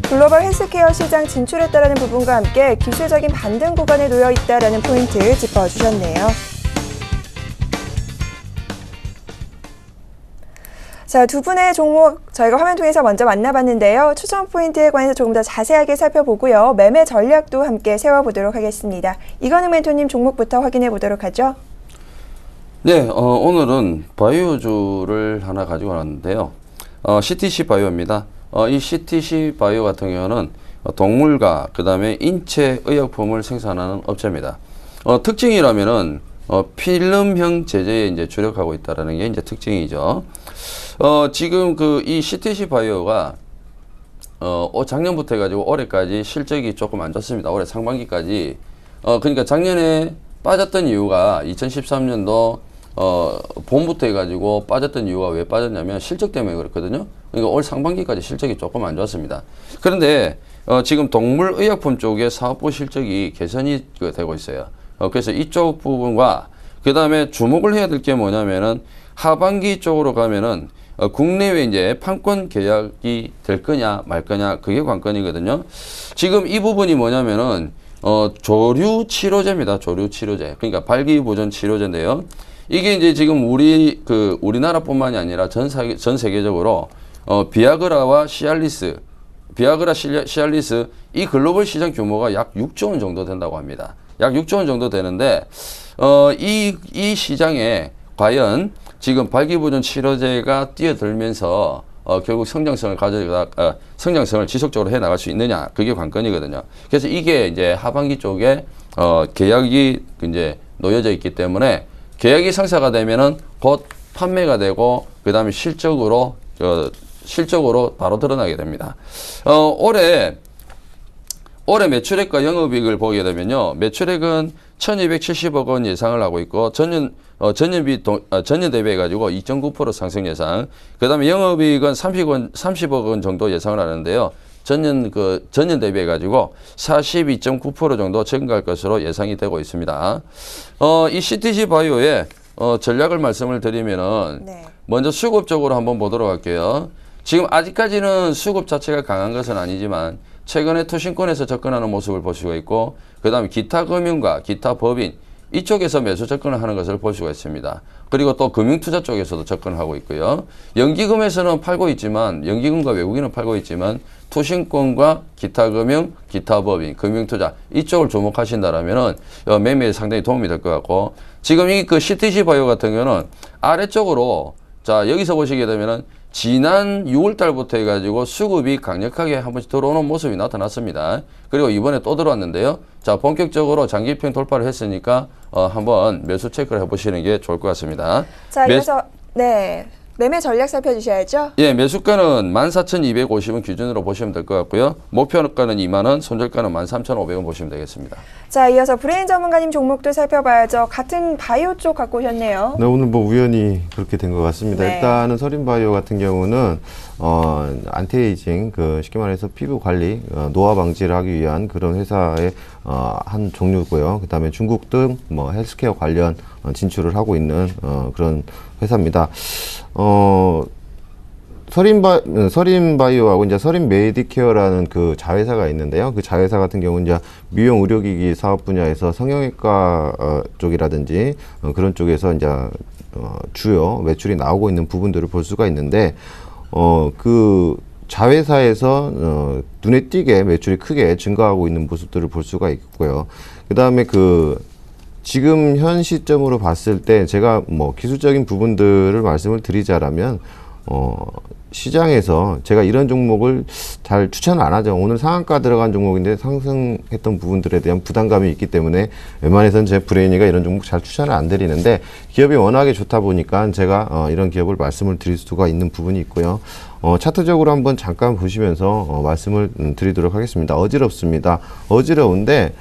글로벌 헬스케어 시장 진출했다라는 부분과 함께 기술적인 반등 구간에 놓여 있다라는 포인트 짚어주셨네요. 자, 두 분의 종목 저희가 화면 통해서 먼저 만나봤는데요. 추천 포인트에 관해서 조금 더 자세하게 살펴보고요. 매매 전략도 함께 세워보도록 하겠습니다. 이관웅 멘토님 종목부터 확인해 보도록 하죠. 네, 오늘은 바이오주를 하나 가지고 왔는데요. CTC 바이오입니다. 이 CTC 바이오 같은 경우는 동물과 그 다음에 인체 의약품을 생산하는 업체입니다. 특징이라면은 필름형 제재에 이제 주력하고 있다라는 게 이제 특징이죠. 지금 이 CTC 바이오가 작년부터 해가지고 올해까지 실적이 조금 안 좋습니다. 올해 상반기까지. 그러니까 작년에 빠졌던 이유가 2013년도 봄부터 해가지고 빠졌던 이유가 왜 빠졌냐면 실적 때문에 그렇거든요. 그러니까 올 상반기까지 실적이 조금 안 좋았습니다. 그런데 지금 동물의약품 쪽에 사업부 실적이 개선이 되고 있어요. 그래서 이쪽 부분과 그 다음에 주목을 해야 될 게 뭐냐면은 하반기 쪽으로 가면은 국내외 이제 판권 계약이 될 거냐 말 거냐 그게 관건이거든요. 지금 이 부분이 뭐냐면은 조류 치료제입니다. 조류 치료제. 그러니까 발기부전 치료제인데요. 이게 이제 지금 우리나라뿐만이 아니라 전 세계적으로 비아그라와 시알리스, 시알리스 이 글로벌 시장 규모가 약 6조 원 정도 된다고 합니다. 약 6조 원 정도 되는데 이 시장에 과연 지금 발기부전 치료제가 뛰어들면서 결국 성장성을 성장성을 지속적으로 해 나갈 수 있느냐 그게 관건이거든요. 그래서 이게 이제 하반기 쪽에 계약이 이제 놓여져 있기 때문에 계약이 성사가 되면은 곧 판매가 되고 그 다음에 실적으로 바로 드러나게 됩니다. 올해 매출액과 영업이익을 보게 되면요, 매출액은 1,270억 원 예상을 하고 있고 전년 대비해 가지고 2.9% 상승 예상. 그다음에 영업이익은 30억 원 정도 예상을 하는데요. 전년 대비해 가지고 42.9% 정도 증가할 것으로 예상이 되고 있습니다. 이 CTC 바이오의 전략을 말씀을 드리면은 네. 먼저 수급 쪽으로 한번 보도록 할게요. 지금 아직까지는 수급 자체가 강한 것은 아니지만 최근에 투신권에서 접근하는 모습을 볼 수가 있고, 그 다음에 기타 금융과 기타 법인 이쪽에서 매수 접근을 하는 것을 볼 수가 있습니다. 그리고 또 금융투자 쪽에서도 접근을 하고 있고요. 연기금에서는 팔고 있지만, 연기금과 외국인은 팔고 있지만 투신권과 기타 금융, 기타 법인, 금융투자 이쪽을 주목하신다라면은 매매에 상당히 도움이 될 것 같고, 지금 이 CTC 바이오 같은 경우는 아래쪽으로, 자 여기서 보시게 되면은 지난 6월 달부터 해가지고 수급이 강력하게 한 번씩 들어오는 모습이 나타났습니다. 그리고 이번에 또 들어왔는데요. 자, 본격적으로 장기평 돌파를 했으니까 한번 매수 체크를 해보시는 게 좋을 것 같습니다. 자, 그래서 네. 매매 전략 살펴주셔야죠. 예, 매수가는 14,250원 기준으로 보시면 될 것 같고요. 목표가는 2만 원, 손절가는 13,500원 보시면 되겠습니다. 자, 이어서 브레인 전문가님 종목도 살펴봐야죠. 같은 바이오 쪽 갖고 오셨네요. 네, 오늘 뭐 우연히 그렇게 된 것 같습니다. 네. 일단은 서린바이오 같은 경우는 안티에이징, 쉽게 말해서 피부 관리, 노화 방지를 하기 위한 그런 회사의 한 종류고요. 그다음에 중국 등 뭐 헬스케어 관련 진출을 하고 있는 그런 회사입니다. 서린바이오하고 이제 서린메디케어라는 그 자회사가 있는데요. 그 자회사 같은 경우는 이제 미용 의료기기 사업 분야에서 성형외과 쪽이라든지 그런 쪽에서 이제 주요 매출이 나오고 있는 부분들을 볼 수가 있는데 그 자회사에서 눈에 띄게 매출이 크게 증가하고 있는 모습들을 볼 수가 있고요. 그 다음에 지금 현 시점으로 봤을 때 제가 뭐 기술적인 부분들을 말씀을 드리자라면 시장에서 제가 이런 종목을 잘 추천을 안 하죠. 오늘 상한가 들어간 종목인데 상승했던 부분들에 대한 부담감이 있기 때문에 웬만해서는 제 브레인이가 이런 종목 잘 추천을 안 드리는데 기업이 워낙에 좋다 보니까 제가 이런 기업을 말씀을 드릴 수가 있는 부분이 있고요. 차트적으로 한번 잠깐 보시면서 말씀을 드리도록 하겠습니다. 어지럽습니다. 어지러운데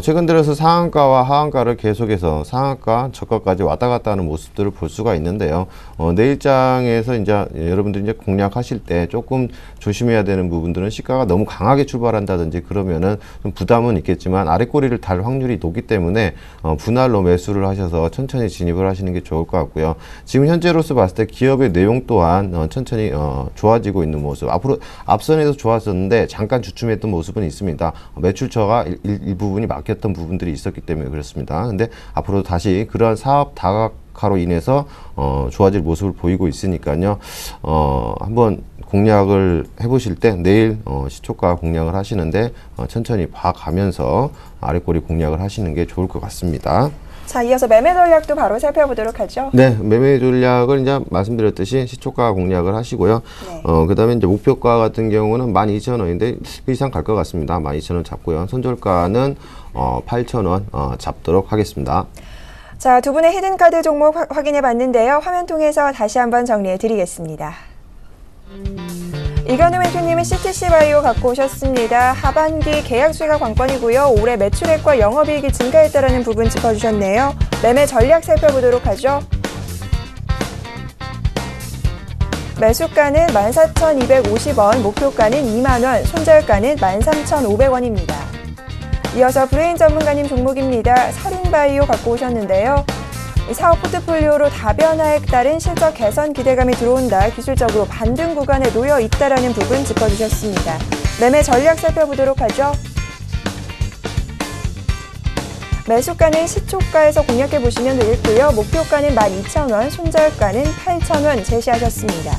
최근 들어서 상한가와 하한가를 계속해서 상한가, 저가까지 왔다 갔다 하는 모습들을 볼 수가 있는데요. 내일장에서 이제 여러분들이 이제 공략하실 때 조금 조심해야 되는 부분들은 시가가 너무 강하게 출발한다든지 그러면은 좀 부담은 있겠지만 아랫꼬리를 달 확률이 높기 때문에 분할로 매수를 하셔서 천천히 진입을 하시는 게 좋을 것 같고요. 지금 현재로서 봤을 때 기업의 내용 또한 천천히 좋아지고 있는 모습. 앞선에도 좋았었는데 잠깐 주춤했던 모습은 있습니다. 매출처가 일부분이 막혔던 부분들이 있었기 때문에 그렇습니다. 근데 앞으로 다시 그러한 사업 다각화로 인해서 좋아질 모습을 보이고 있으니까요. 한번 공략을 해보실 때 내일 시초가 공략을 하시는데 천천히 봐가면서 아랫꼬리 공략을 하시는 게 좋을 것 같습니다. 자, 이어서 매매 전략도 바로 살펴보도록 하죠. 네, 매매 전략을 이제 말씀드렸듯이 시초가 공략을 하시고요. 네. 그 다음에 이제 목표가 같은 경우는 12,000원인데 그 이상 갈 것 같습니다. 12,000원 잡고요. 손절가는 8,000원 잡도록 하겠습니다. 자, 두 분의 히든카드 종목 확인해 봤는데요. 화면 통해서 다시 한번 정리해 드리겠습니다. 이건우 멘토님은 CTC 바이오 갖고 오셨습니다. 하반기 계약 수익가 관건이고요. 올해 매출액과 영업이익이 증가했다라는 부분 짚어주셨네요. 매매 전략 살펴보도록 하죠. 매수가는 14,250원, 목표가는 2만원, 손절가는 13,500원입니다. 이어서 브레인 전문가님 종목입니다. 서린바이오 갖고 오셨는데요. 사업 포트폴리오로 다변화에 따른 실적 개선 기대감이 들어온다. 기술적으로 반등 구간에 놓여 있다라는 부분 짚어주셨습니다. 매매 전략 살펴보도록 하죠. 매수가는 시초가에서 공략해 보시면 되겠고요. 목표가는 12,000원, 손절가는 8,000원 제시하셨습니다.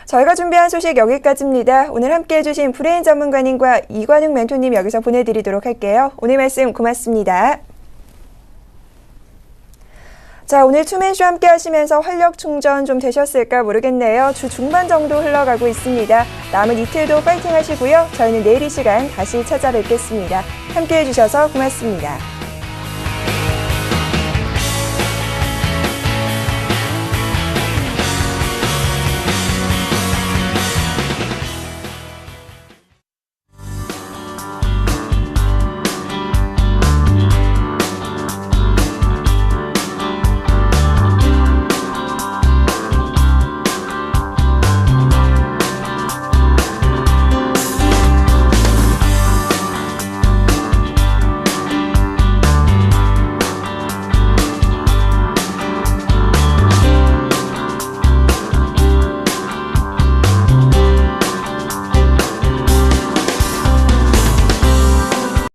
저희가 준비한 소식 여기까지입니다. 오늘 함께해 주신 브레인 전문가님과 이관웅 멘토님 여기서 보내드리도록 할게요. 오늘 말씀 고맙습니다. 자, 오늘 투맨쇼 함께 하시면서 활력 충전 좀 되셨을까 모르겠네요. 주 중반 정도 흘러가고 있습니다. 남은 이틀도 파이팅 하시고요. 저희는 내일 이 시간 다시 찾아뵙겠습니다. 함께해 주셔서 고맙습니다.